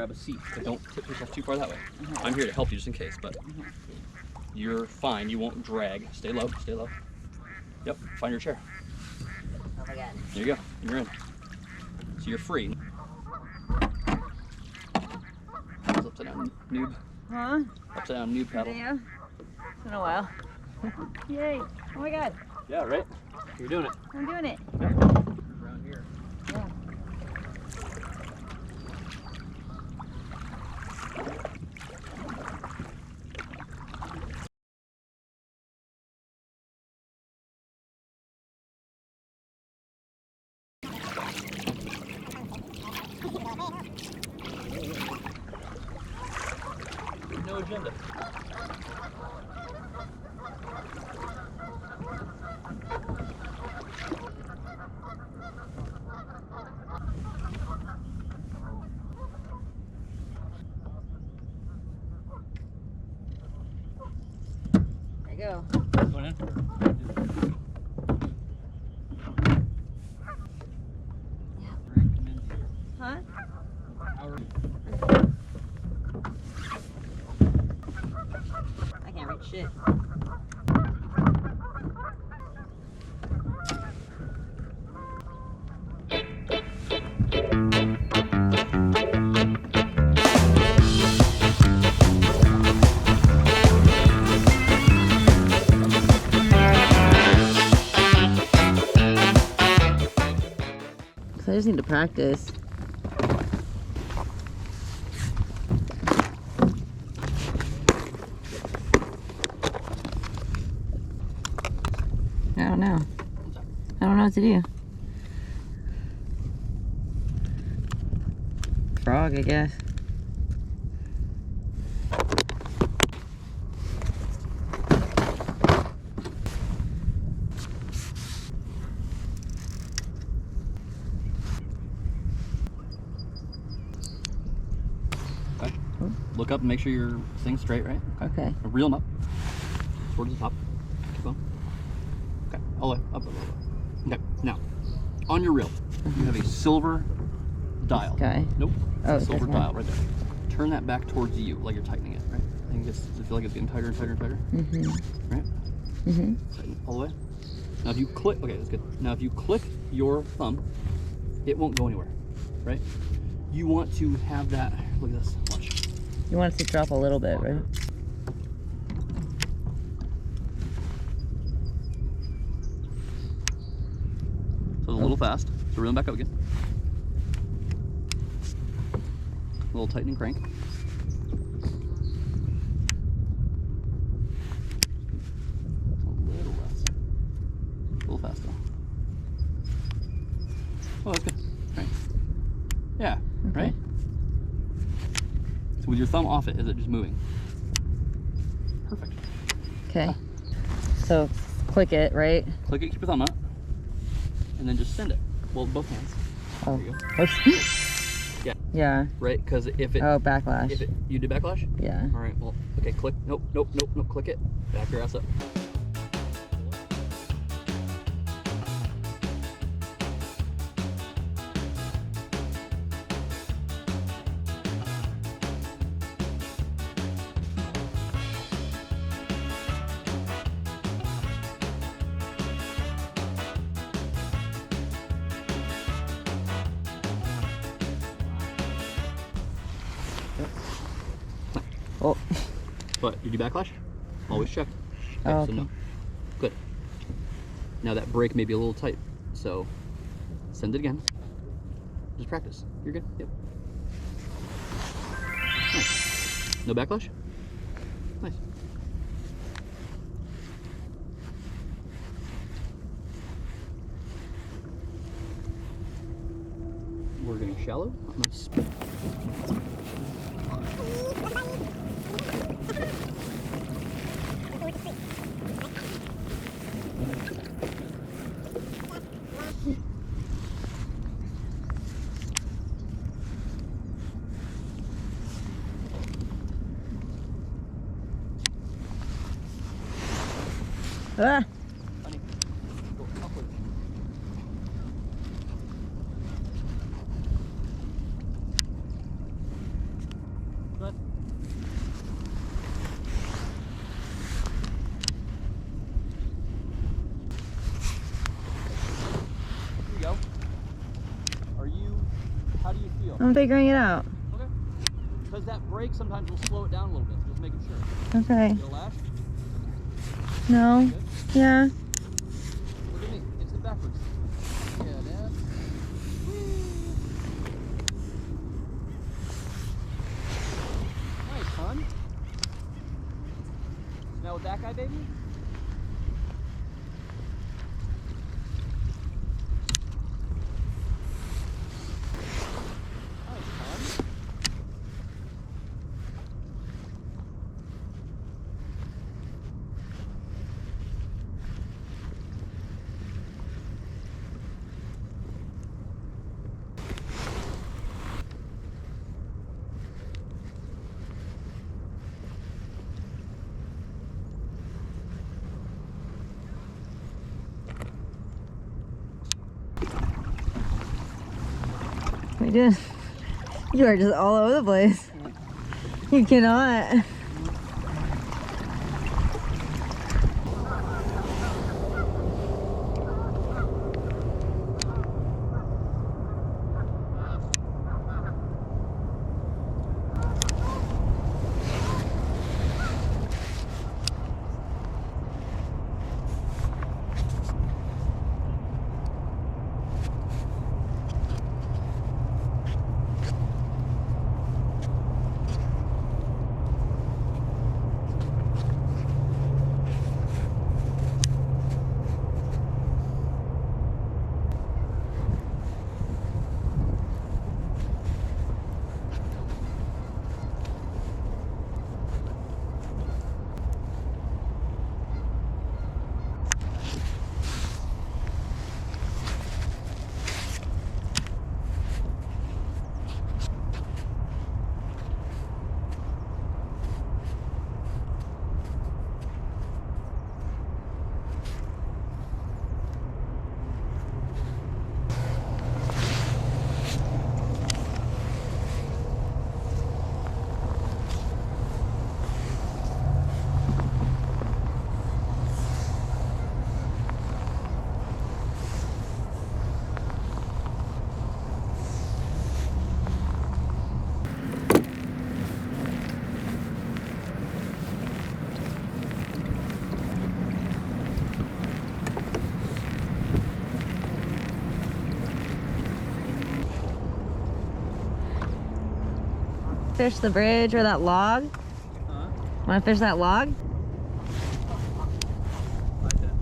grab a seat, but don't tip yourself too far that way. I'm here to help you just in case, but you're fine. You won't drag. Stay low, stay low. Yep, find your chair. Oh my God. There you go, you're in. So you're free. Upside down noob. Huh? Upside down noob paddle. Yeah. It's been a while. Yay. Oh my God. Yeah, right? You're doing it. I'm doing it. Around here. Yeah. No agenda. There you go. Going in? Huh? I can't reach shit. So I just need to practice. I don't know. I don't know what to do. Frog, I guess. Okay. Look up and make sure your thing's straight, right? Okay. Reel them up towards the top. Keep going. Okay, all the way, up, up, up, up. Okay, now, on your reel, you have a silver dial. Okay. Nope, Oh, it's a silver this one. dial right there. Turn that back towards you, like you're tightening it, right? I think does it feel like it's getting tighter and tighter and tighter? Mm-hmm. Right? Mm-hmm. Tighten all the way. Now if you click, okay, that's good. Now if you click your thumb, it won't go anywhere, right? You want to have that, look at this, watch. You want it to drop a little bit, right? So it's a little fast, so reel them back up again. A little tightening crank. A little less. A little fast though. Oh, that's good. Right. Yeah, Okay. right? So with your thumb off it, is it just moving? Perfect. Okay. So click it, right? Click it, keep your thumb up, and then just send it. Well, both hands. Oh. There you go. Yeah. Yeah. Right, because if it... Oh, backlash. If it, you did backlash? Yeah. All right, well, okay, click. Nope, nope, nope, nope, click it. Back your ass up. Oh. But did you backlash? Always check. Okay, Oh, so okay. no. Good. Now that brake may be a little tight, so send it again. Just practice. You're good. Yep. Nice. No backlash? Nice. We're getting shallow. I'm gonna spin. Ah. Honey, go upward. How do you feel? I'm figuring it out. Okay. Because that brake sometimes will slow it down a little bit. Just making sure. Okay. Get a lash? No. Good. Yeah. Look at me. It's the backwards. Yeah, Dad. Nice, hon. Now with that guy, baby? Nice, hon. We did. You are just all over the place. You cannot. Fish the bridge or that log? Huh? Want to fish that log? Like that.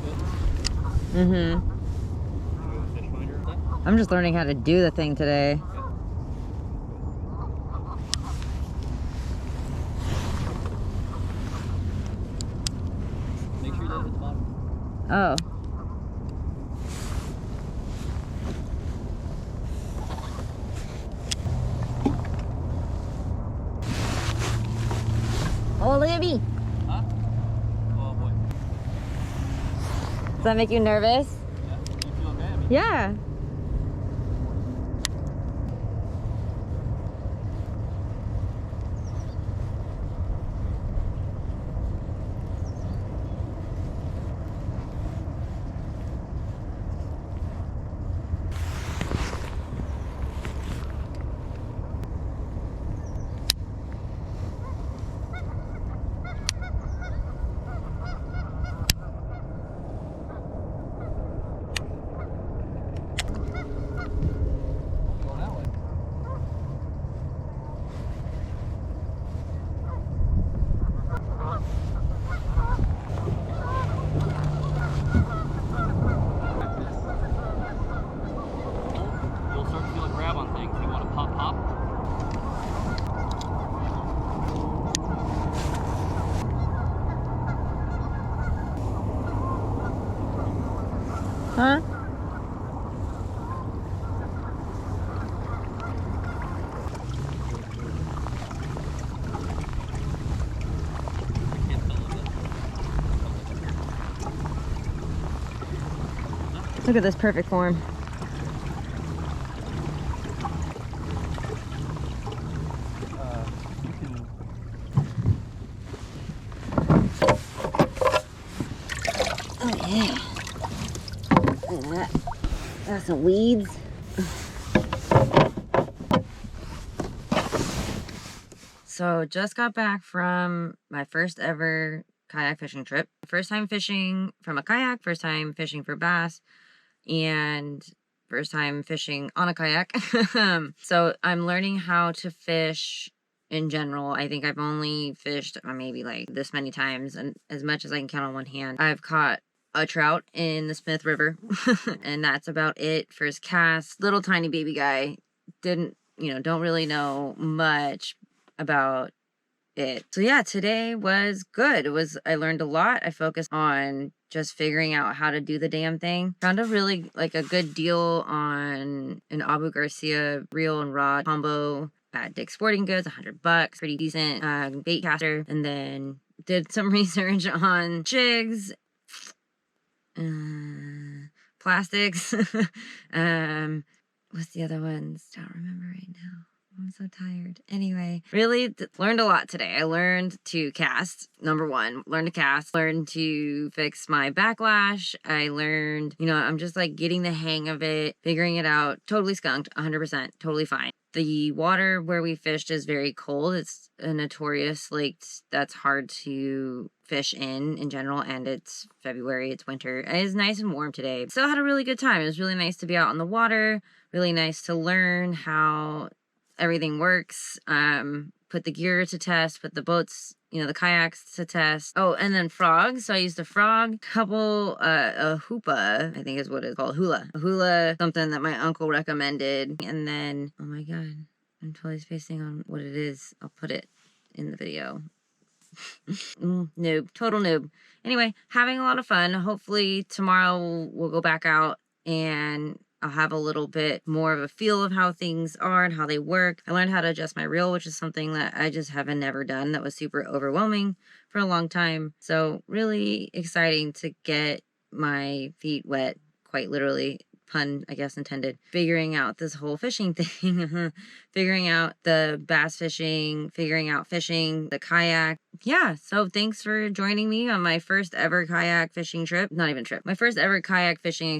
Good. Mm-hmm. Fish finder. That? I'm just learning how to do the thing today. Make sure you let it hit the bottom. Oh. Oh, look at me. Huh? Oh boy. Does that make you nervous? Yeah. You feel okay? I mean, Yeah. go that way. You'll start to feel a grab on things. You want to pop, pop. Huh? Look at this perfect form. Oh yeah. Look at that. That's some weeds. So just got back from my first ever kayak fishing trip. First time fishing from a kayak, first time fishing for bass, and first time fishing on a kayak. So I'm learning how to fish in general. I think I've only fished maybe like this many times, and as much as I can count on one hand. I've caught a trout in the Smith River, and that's about it. First cast, little tiny baby guy. Don't really know much about it. So yeah, today was good. I learned a lot. I focused on just figuring out how to do the damn thing. Found a really a good deal on an Abu Garcia reel and rod combo at Dick's Sporting Goods, $100, pretty decent bait caster. And then did some research on jigs, plastics. What's the other ones? Don't remember right now. I'm so tired. Anyway, really learned a lot today. I learned to cast, number one. Learned to cast. Learned to fix my backlash. I learned, I'm just getting the hang of it, figuring it out. Totally skunked, 100%. Totally fine. The water where we fished is very cold. It's a notorious lake that's hard to fish in general, and it's February, it's winter. It is nice and warm today. Still had a really good time. It was really nice to be out on the water, really nice to learn how everything works, put the gear to test, put the boats, the kayaks to test. Oh, and then frogs. So I used a frog, couple, a hoopa, I think is what it's called, a hula, something that my uncle recommended. And then, oh my God, I'm totally spacing on what it is. I'll put it in the video. Noob, total noob. Anyway, having a lot of fun. Hopefully tomorrow we'll go back out and I'll have a little bit more of a feel of how things are and how they work. I learned how to adjust my reel, which is something that I just haven't never done. That was super overwhelming for a long time. So really exciting to get my feet wet, quite literally. Pun, I guess, intended. Figuring out this whole fishing thing. Figuring out the bass fishing, figuring out fishing, the kayak. Yeah, so thanks for joining me on my first ever kayak fishing trip. Not even trip. My first ever kayak fishing,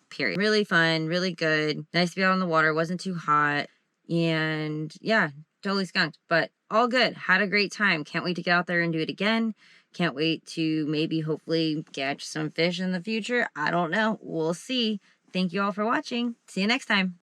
period. Really fun, really good. Nice to be out on the water. Wasn't too hot. And yeah, totally skunked. But all good. Had a great time. Can't wait to get out there and do it again. Can't wait to maybe hopefully catch some fish in the future. I don't know. We'll see. Thank you all for watching. See you next time.